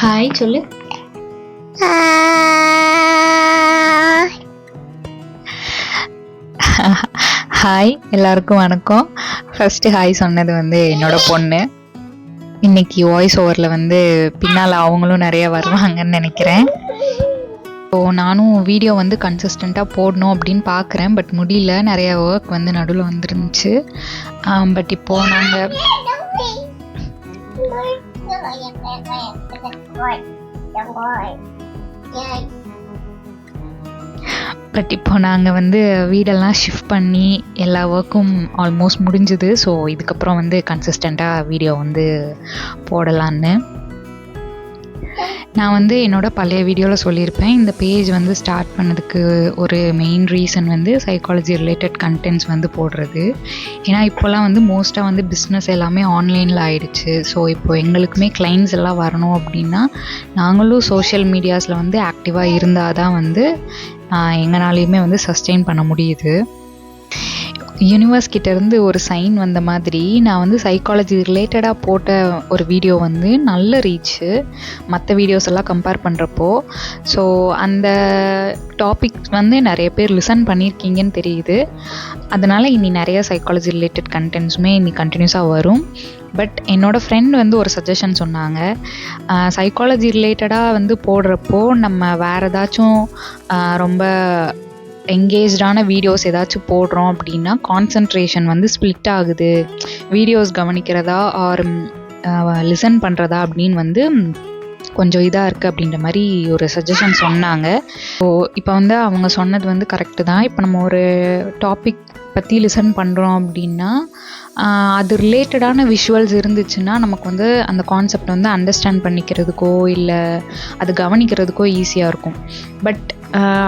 Hi சொல்லு. Hi எல்லாருக்கும் வணக்கம். ஃபஸ்ட்டு ஹாய் சொன்னது வந்து என்னோட பொண்ணு. இன்னைக்கு வாய்ஸ் ஓவரில் வந்து பின்னால் அவங்களும் நிறைய வருவாங்கன்னு நினைக்கிறேன். ஸோ நானும் வீடியோ வந்து கன்சிஸ்டண்ட்டாக போடணும் அப்படின்னு பார்க்குறேன். பட் முடியல, நிறைய ஒர்க் வந்து நடுவில் வந்துருந்துச்சு. பட் இப்போது நாங்கள் வந்து வீடெல்லாம் ஷிஃப்ட் பண்ணி எல்லா ஒர்க்கும் ஆல்மோஸ்ட் முடிஞ்சுது. ஸோ இதுக்கப்புறம் வந்து கன்சிஸ்டண்ட்டாக வீடியோ வந்து போடலான்னு நான் வந்து என்னோடய பழைய வீடியோவில் சொல்லியிருப்பேன். இந்த பேஜ் வந்து ஸ்டார்ட் பண்ணதுக்கு ஒரு மெயின் ரீசன் வந்து சைக்காலஜி ரிலேட்டட் கண்டென்ட்ஸ் வந்து போடுறது. ஏன்னா இப்போல்லாம் வந்து மோஸ்ட்டாக வந்து பிஸ்னஸ் எல்லாமே ஆன்லைனில் ஆகிடுச்சு. ஸோ இப்போது எங்களுக்குமே கிளைண்ட்ஸ் எல்லாம் வரணும் அப்படின்னா நாங்களும் சோஷியல் மீடியாஸில் வந்து ஆக்டிவாக இருந்தால் தான் வந்து எங்களாலையுமே வந்து சஸ்டெயின் பண்ண முடியுது. யூனிவர்ஸ் கிட்டேருந்து ஒரு சைன் வந்த மாதிரி நான் வந்து சைக்காலஜி ரிலேட்டடாக போட்ட ஒரு வீடியோ வந்து நல்ல ரீச்சு மற்ற வீடியோஸ் எல்லாம் கம்பேர் பண்ணுறப்போ. ஸோ அந்த டாபிக் வந்து நிறைய பேர் லிசன் பண்ணியிருக்கீங்கன்னு தெரியுது. அதனால் இனி நிறைய சைக்காலஜி ரிலேட்டட் கண்டென்ட்ஸுமே இனி கண்டினியூஸாக வரும். பட் என்னோடய ஃப்ரெண்ட் வந்து ஒரு சஜஷன் சொன்னாங்க. சைக்காலஜி ரிலேட்டடாக வந்து போடுறப்போ நம்ம வேறு ஏதாச்சும் ரொம்ப எங்கேஜான வீடியோஸ் ஏதாச்சும் போடுறோம் அப்படின்னா கான்சன்ட்ரேஷன் வந்து ஸ்ப்ளிட் ஆகுது, வீடியோஸ் கவனிக்கிறதா ஆர் லிசன் பண்ணுறதா அப்படின்னு வந்து கொஞ்சம் இதாக இருக்குது அப்படின்ற மாதிரி ஒரு சஜஷன் சொன்னாங்க. ஸோ இப்போ வந்து அவங்க சொன்னது வந்து கரெக்டு தான். இப்போ நம்ம ஒரு டாபிக் பற்றி லிசன் பண்ணுறோம் அப்படின்னா அது ரிலேட்டடான விஷுவல்ஸ் இருந்துச்சுன்னா நமக்கு வந்து அந்த கான்செப்ட் வந்து அண்டர்ஸ்டாண்ட் பண்ணிக்கிறதுக்கோ இல்லை அது கவனிக்கிறதுக்கோ ஈஸியாக இருக்கும். பட்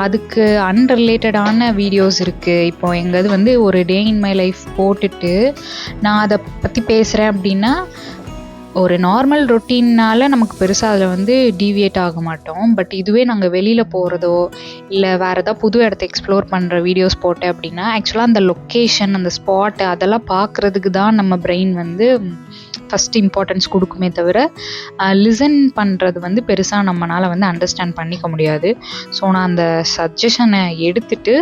அதுக்கு அன்ரிலேட்டடான வீடியோஸ் இருக்குது. இப்போது எங்கேயாவது வந்து ஒரு டே இன் மை லைஃப் போட்டுட்டு நான் அதை பற்றி பேசுகிறேன் அப்படின்னா ஒரு நார்மல் ரொட்டீன்னால் நமக்கு பெருசாக அதில் வந்து டீவியேட் ஆக மாட்டோம். பட் இதுவே நாங்கள் வெளியில் போகிறதோ இல்லை வேறு ஏதாவது புது இடத்த எக்ஸ்ப்ளோர் பண்ணுற வீடியோஸ் போட்டேன் அப்படின்னா ஆக்சுவலாக அந்த லொக்கேஷன் அந்த ஸ்பாட்டு அதெல்லாம் பார்க்குறதுக்கு தான் நம்ம பிரெயின் வந்து ஃபஸ்ட்டு இம்பார்ட்டன்ஸ் கொடுக்குமே தவிர லிசன் பண்ணுறது வந்து பெருசாக நம்மளால் வந்து அண்டர்ஸ்டாண்ட் பண்ணிக்க முடியாது. ஸோ நான் அந்த சஜஷனை எடுத்துகிட்டு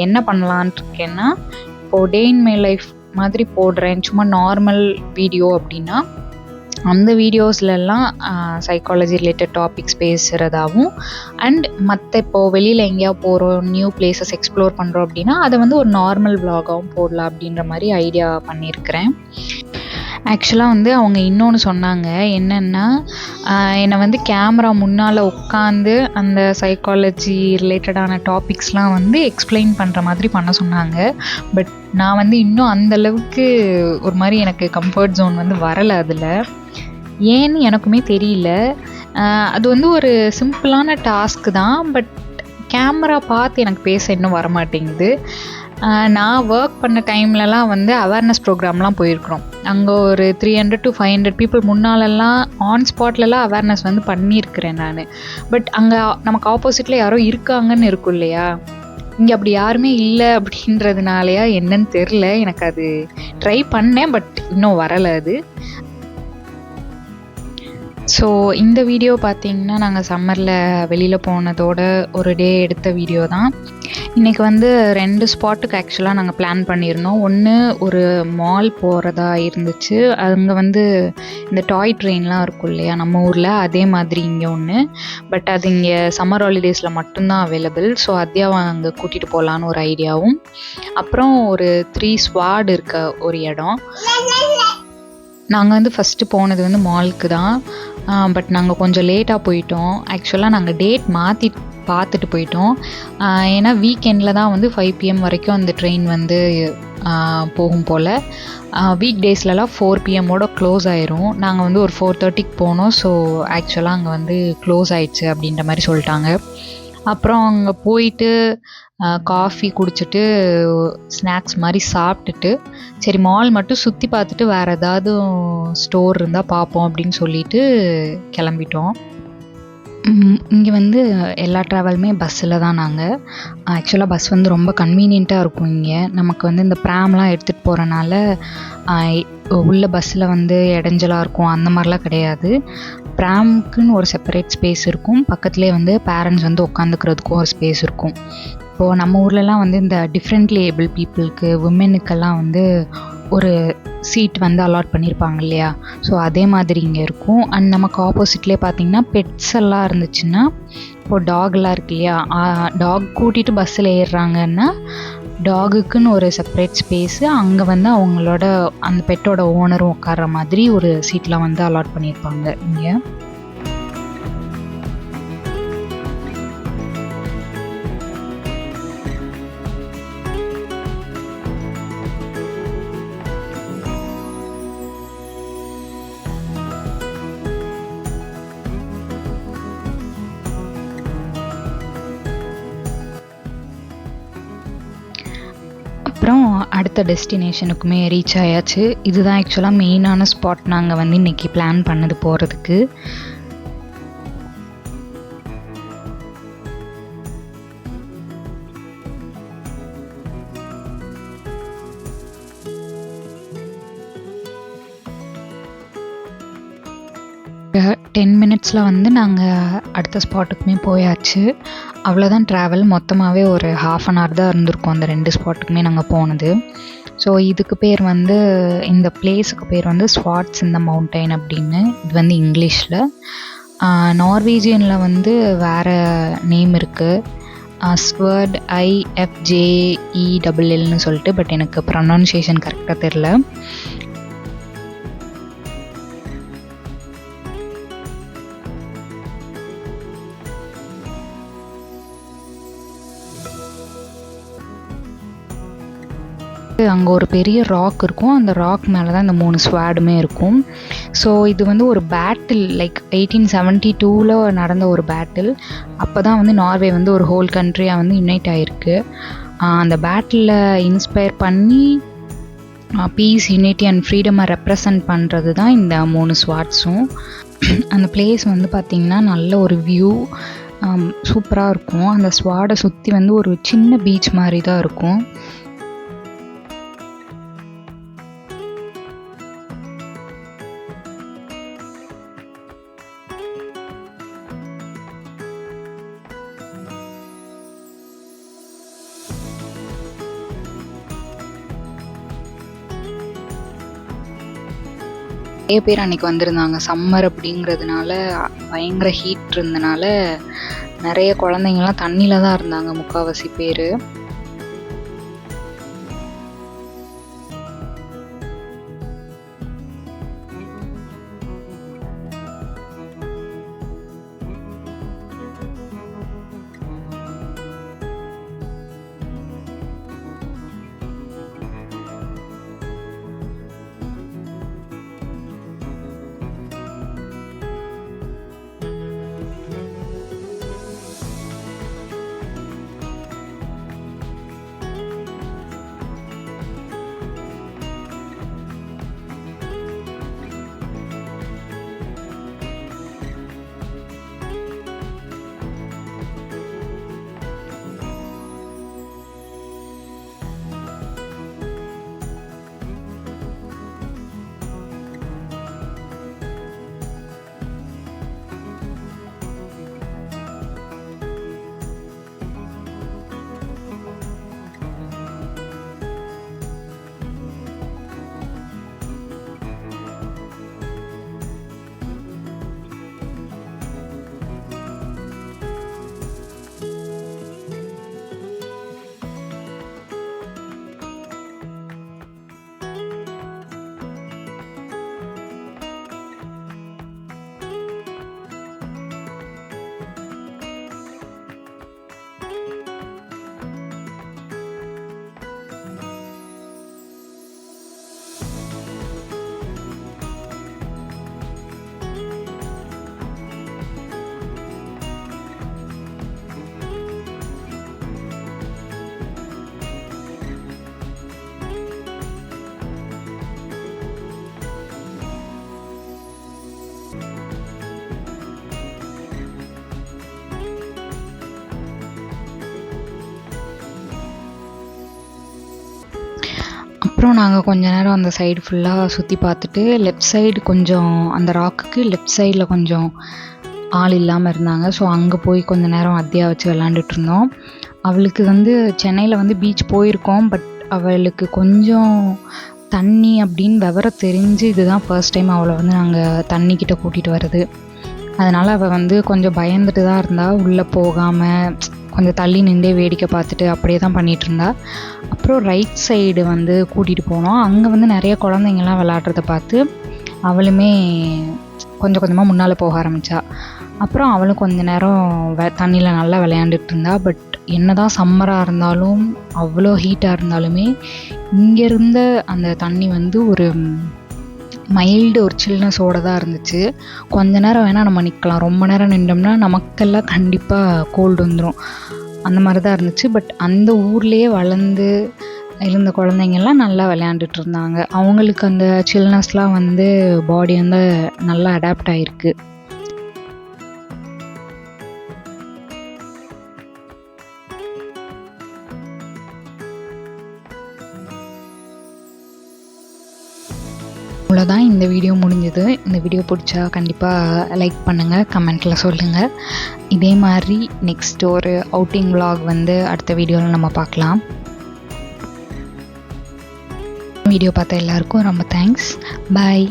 என்ன பண்ணலான்ட்டு இருக்கேன்னா, இப்போது டே இன் மை லைஃப் மாதிரி போடுறேன் சும்மா நார்மல் வீடியோ அப்படின்னா அந்த வீடியோஸ்லலாம் சைக்காலஜி ரிலேட்டட் டாபிக்ஸ் பேசுகிறதாகவும் அண்ட் மற்ற இப்போது வெளியில் எங்கேயாவது போகிறோம் நியூ பிளேசஸ் எக்ஸ்ப்ளோர் பண்ணுறோம் அப்படின்னா அதை வந்து ஒரு நார்மல் விலாகாகவும் போடலாம் அப்படின்ற மாதிரி ஐடியா பண்ணியிருக்கிறேன். ஆக்சுவலாக வந்து அவங்க இன்னொன்று சொன்னாங்க என்னென்னா, என்னை வந்து கேமரா முன்னால் உட்காந்து அந்த சைக்காலஜி ரிலேட்டடான டாபிக்ஸ்லாம் வந்து எக்ஸ்பிளைன் பண்ணுற மாதிரி பண்ண சொன்னாங்க. பட் நான் வந்து இன்னும் அந்தளவுக்கு ஒரு மாதிரி எனக்கு கம்ஃபர்ட் ஜோன் வந்து வரலை. அதில் ஏன்னு எனக்குமே தெரியல. அது வந்து ஒரு சிம்பிளான டாஸ்க்கு தான். பட் கேமரா பார்த்து எனக்கு பேச இன்னும் வரமாட்டேங்குது. நான் ஒர்க் பண்ண டைம்லலாம் வந்து அவேர்னஸ் ப்ரோக்ராம்லாம் போயிருக்கிறோம். அங்கே ஒரு 300 to 500 பீப்புள் முன்னாலெல்லாம் ஆன் ஸ்பாட்லலாம் அவேர்னஸ் வந்து பண்ணியிருக்கிறேன் நான். பட் அங்கே நமக்கு ஆப்போசிட்டில் யாரோ இருக்காங்கன்னு இருக்கும் இல்லையா, இங்கே அப்படி யாருமே இல்லை அப்படின்றதுனாலையா என்னன்னு தெரில. எனக்கு அது ட்ரை பண்ணேன் பட் இன்னும் வரலை அது. ஸோ இந்த வீடியோ பார்த்திங்கன்னா நாங்கள் சம்மரில் வெளியில் போனதோட ஒரு டே எடுத்த வீடியோ தான். இன்றைக்கி வந்து 2 ஸ்பாட்டுக்கு ஆக்சுவலாக நாங்கள் பிளான் பண்ணியிருந்தோம். ஒன்று ஒரு மால் போகிறதா இருந்துச்சு. அங்கே வந்து இந்த டாய் ட்ரெயின்லாம் இருக்கும் இல்லையா நம்ம ஊரில், அதே மாதிரி இங்கே ஒன்று. பட் அது இங்கே சம்மர் ஹாலிடேஸில் மட்டும்தான் அவைலபிள். ஸோ அதையும் அங்கே கூட்டிகிட்டு போகலான்னு ஒரு ஐடியாவும். அப்புறம் ஒரு 3 ஸ்வாட் இருக்க ஒரு இடம். நாங்கள் வந்து ஃபஸ்ட்டு போனது வந்து மாலுக்கு தான். பட் நாங்கள் கொஞ்சம் லேட்டாக போயிட்டோம். ஆக்சுவலாக நாங்கள் டேட் மாற்றி பார்த்துட்டு போயிட்டோம். ஏன்னா வீக்கெண்டில் தான் வந்து 5 PM வரைக்கும் அந்த ட்ரெயின் வந்து போகும் போல். வீக் டேஸ்லலாம் 4 PM க்ளோஸ் ஆயிரும். நாங்கள் வந்து ஒரு 4:30க்கு போனோம். ஸோ ஆக்சுவலாக அங்கே வந்து க்ளோஸ் ஆயிடுச்சு அப்படின்ற மாதிரி சொல்லிட்டாங்க. அப்புறம் அங்கே போயிட்டு காஃபி குடிச்சிட்டு ஸ்நாக்ஸ் மாதிரி சாப்பிட்டுட்டு சரி மால் மட்டும் சுற்றி பார்த்துட்டு வேறு ஏதாவது ஸ்டோர் இருந்தால் பார்ப்போம் அப்படின்னு சொல்லிட்டு கிளம்பிட்டோம். இங்கே வந்து எல்லா ட்ராவலுமே பஸ்ஸில் தான் நாங்கள். ஆக்சுவலாக பஸ் வந்து ரொம்ப கன்வீனியண்ட்டாக இருக்கும் இங்கே. நமக்கு வந்து இந்த ப்ராம்லாம் எடுத்துகிட்டு போகிறனால உள்ள பஸ்ஸில் வந்து இடைஞ்சலா இருக்கும் அந்த மாதிரிலாம் கிடையாது. ப்ராம்க்குன்னு ஒரு செப்பரேட் ஸ்பேஸ் இருக்கும். பக்கத்துலேயே வந்து பேரண்ட்ஸ் வந்து உட்காந்துக்கிறதுக்கும் ஒரு ஸ்பேஸ் இருக்கும். இப்போது நம்ம ஊர்லலாம் வந்து இந்த டிஃப்ரெண்ட்லி ஏபிள் பீப்புளுக்கு, விமெனுக்கெல்லாம் வந்து ஒரு சீட் வந்து அலாட் பண்ணியிருப்பாங்க இல்லையா? ஸோ அதே மாதிரி இங்கே இருக்கும். அண்ட் நமக்கு ஆப்போசிட்லேயே பார்த்தீங்கன்னா பெட்ஸ் எல்லாம் இருந்துச்சுன்னா, இப்போது டாக்லாம் இருக்கு இல்லையா? டாக் கூட்டிகிட்டு பஸ்ஸில் ஏறுறாங்கன்னா டாகுக்குன்னு ஒரு செப்பரேட் ஸ்பேஸு, அங்கே வந்து அவங்களோட அந்த பெட்டோட ஓனரும் உட்கார்ற மாதிரி ஒரு சீட்லாம் வந்து அலாட் பண்ணியிருப்பாங்க இங்கே. அப்புறம் அடுத்த டெஸ்டினேஷனுக்குமே ரீச் ஆயாச்சு. இதுதான் ஆக்சுவலாக மெயினான ஸ்பாட் நாங்கள் வந்து இன்றைக்கி பிளான் பண்ணது போகிறதுக்கு. ஒரு 10 மினிட்ஸில் வந்து நாங்கள் அடுத்த ஸ்பாட்டுக்குமே போயாச்சு. அவ்வளோதான் ட்ராவல். மொத்தமாகவே ஒரு 1/2 அன் ஹவர் தான் இருந்திருக்கும் அந்த 2 ஸ்பாட்டுக்குமே நாங்கள் போனது. ஸோ இதுக்கு பேர் வந்து, இந்த பிளேஸுக்கு பேர் வந்து ஸ்வாட்ஸ் இன் த மவுண்டைன் அப்படின்னு. இது வந்து இங்கிலீஷில். நார்வேஜியனில் வந்து வேறு நேம் இருக்குது, ஸ்வர்ட் IFJELLன்னு சொல்லிட்டு. பட் எனக்கு ப்ரொனன்சியேஷன் கரெக்டாக தெரில. அங்கே ஒரு பெரிய ராக் இருக்கும். அந்த ராக் மேலே தான் இந்த 3 ஸ்வாடுமே இருக்கும். ஸோ இது வந்து ஒரு பேட்டில், லைக் 1872ல் நடந்த ஒரு பேட்டில். அப்போ தான் வந்து நார்வே வந்து ஒரு ஹோல் கண்ட்ரியாக வந்து யுனைட் ஆகிருக்கு. அந்த பேட்டிலில் இன்ஸ்பயர் பண்ணி பீஸ், யூனிட்டி அண்ட் ஃப்ரீடமை ரெப்ரசன்ட் பண்ணுறது தான் இந்த 3 ஸ்வாட்ஸும். அந்த பிளேஸ் வந்து பார்த்திங்கன்னா நல்ல ஒரு வியூ, சூப்பராக இருக்கும். அந்த ஸ்வாடை சுற்றி வந்து ஒரு சின்ன பீச் மாதிரி தான் இருக்கும். நிறைய பேர் அன்றைக்கி வந்திருந்தாங்க. சம்மர் அப்படிங்கிறதுனால, பயங்கர ஹீட் இருந்தனால நிறைய குழந்தைங்கள்லாம் தண்ணியில் தான் இருந்தாங்க முக்கால்வாசி பேர். அப்புறம் நாங்கள் கொஞ்ச நேரம் அந்த சைடு ஃபுல்லாக சுற்றி பார்த்துட்டு லெஃப்ட் சைடு கொஞ்சம் அந்த ராக்குக்கு லெஃப்ட் சைடில் கொஞ்சம் ஆள் இல்லாமல் இருந்தாங்க. ஸோ அங்கே போய் கொஞ்ச நேரம் அத்தியா வச்சு விளாண்டுட்டு இருந்தோம். அவளுக்கு வந்து சென்னையில் வந்து பீச் போயிருக்கோம். பட் அவளுக்கு கொஞ்சம் தண்ணி அப்படின்னு விவரம் தெரிஞ்சு இதுதான் ஃபர்ஸ்ட் டைம் அவளை வந்து நாங்கள் தண்ணிக்கிட்ட கூட்டிகிட்டு வர்றது. அதனால் அவள் வந்து கொஞ்சம் பயந்துட்டு தான் இருந்தா. உள்ளே போகாமல் கொஞ்சம் தள்ளி நின்றே வேடிக்கை பார்த்துட்டு அப்படியே தான் பண்ணிகிட்டு இருந்தா. அப்புறம் ரைட் சைடு வந்து கூட்டிகிட்டு போனோம். அங்கே வந்து நிறைய குழந்தைங்கள்லாம் விளாட்றத பார்த்து அவளுமே கொஞ்சம் கொஞ்சமாக முன்னால் போக ஆரம்பித்தா. அப்புறம் அவளும் கொஞ்ச நேரம் தண்ணியில் நல்லா விளையாண்டுட்டு இருந்தா. பட் என்ன தான் சம்மராக இருந்தாலும் அவ்வளோ ஹீட்டாக இருந்தாலுமே இங்கேருந்த அந்த தண்ணி வந்து ஒரு மைல்டு ஒரு சில்னஸோடு தான் இருந்துச்சு. கொஞ்ச நேரம் வேணால் நம்ம நிற்கலாம், ரொம்ப நேரம் நின்றோம்னா நமக்கெல்லாம் கண்டிப்பாக கோல்டு வந்துடும். அந்த மாதிரி தான் இருந்துச்சு. பட் அந்த ஊர்லேயே வளர்ந்து இருந்த குழந்தைங்கள்லாம் நல்லா விளையாண்டுட்டு இருந்தாங்க. அவங்களுக்கு அந்த சில்னஸ்லாம் வந்து பாடி வந்து நல்லா அடாப்ட் ஆகிருக்கு. அவ்வளோதான், இந்த வீடியோ முடிஞ்சது. இந்த வீடியோ பிடிச்சா கண்டிப்பாக லைக் பண்ணுங்கள், கமெண்ட்டில் சொல்லுங்கள். இதே மாதிரி நெக்ஸ்ட் ஒரு அவுட்டிங் vlog வந்து அடுத்த வீடியோவில் நம்ம பார்க்கலாம். வீடியோ பார்த்த எல்லாருக்கும் ரொம்ப தேங்க்ஸ். பாய்.